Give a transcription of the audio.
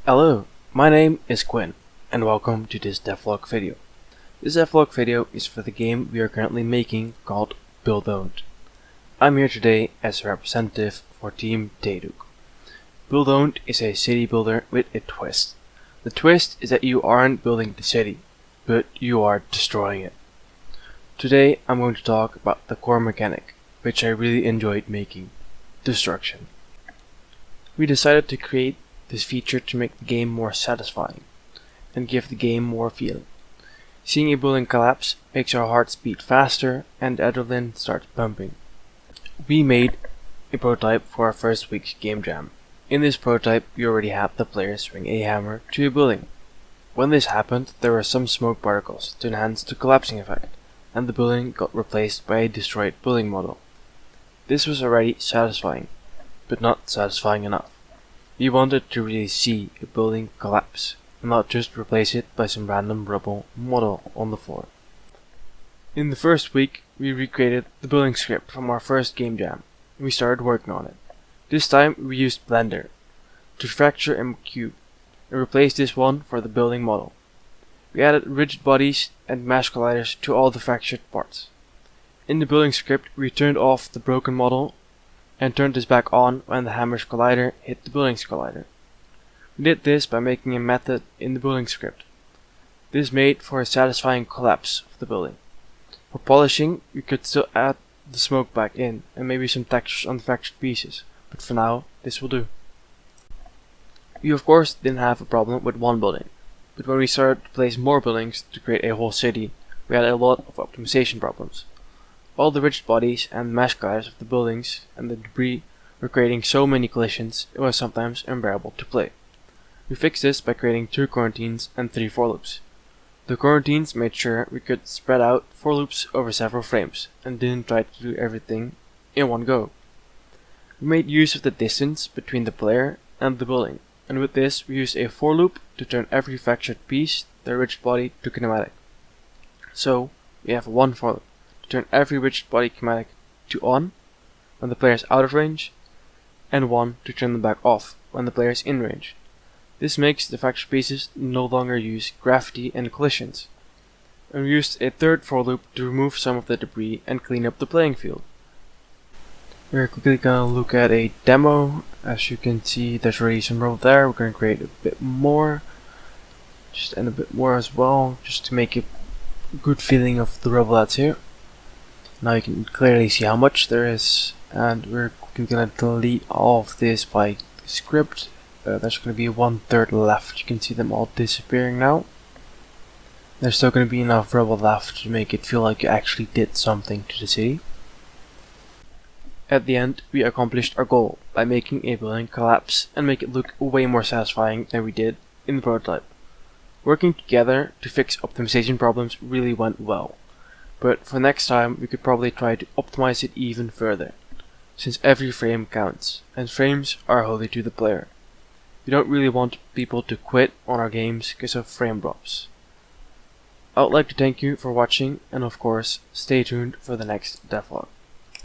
Hello, my name is Quinn, and welcome to this DevLog video. This DevLog video is for the game we are currently making called BuilDon't. I'm here today as a representative for Team Daeduk. BuilDon't is a city builder with a twist. The twist is that you aren't building the city, but you are destroying it. Today I'm going to talk about the core mechanic, which I really enjoyed making: destruction. We decided to create this feature to make the game more satisfying and give the game more feeling. Seeing a building collapse makes our hearts beat faster and adrenaline starts pumping. We made a prototype for our first week's game jam. In this prototype we already had the players swing a hammer to a building. When this happened, there were some smoke particles to enhance the collapsing effect, and the building got replaced by a destroyed building model. This was already satisfying, but not satisfying enough. We wanted to really see a building collapse, and not just replace it by some random rubble model on the floor. In the first week, we recreated the building script from our first game jam, and we started working on it. This time we used Blender to fracture a cube, and replaced this one for the building model. We added rigid bodies and mesh colliders to all the fractured parts. In the building script, we turned off the broken model and turned this back on when the hammer's collider hit the building's collider. We did this by making a method in the building script. This made for a satisfying collapse of the building. For polishing, we could still add the smoke back in and maybe some textures on the fractured pieces, but for now, this will do. We of course didn't have a problem with one building, but when we started to place more buildings to create a whole city, we had a lot of optimization problems. All the rigid bodies and mesh colliders of the buildings and the debris were creating so many collisions it was sometimes unbearable to play. We fixed this by creating 2 coroutines and 3 for loops. The coroutines made sure we could spread out for loops over several frames and didn't try to do everything in one go. We made use of the distance between the player and the building, and with this we used a for loop to turn every fractured piece, the rigid body, to kinematic. So we have one for loop to turn every rigid body kinematic to on when the player is out of range, and one to turn them back off when the player is in range. This makes the fractured pieces no longer use gravity and collisions. And we used a third for loop to remove some of the debris and clean up the playing field. We're quickly gonna look at a demo. As you can see, there's already some rubble there. We're gonna create a bit more, and a bit more as well, just to make a good feeling of the rubble that's here. Now you can clearly see how much there is, and we're gonna delete all of this by script. There's gonna be 1/3 left. You can see them all disappearing now. There's still gonna be enough rubble left to make it feel like you actually did something to the city. At the end, we accomplished our goal by making a building collapse and make it look way more satisfying than we did in the prototype. Working together to fix optimization problems really went well, but for next time we could probably try to optimize it even further, since every frame counts, and frames are holy to the player. We don't really want people to quit on our games because of frame drops. I would like to thank you for watching, and of course, stay tuned for the next devlog.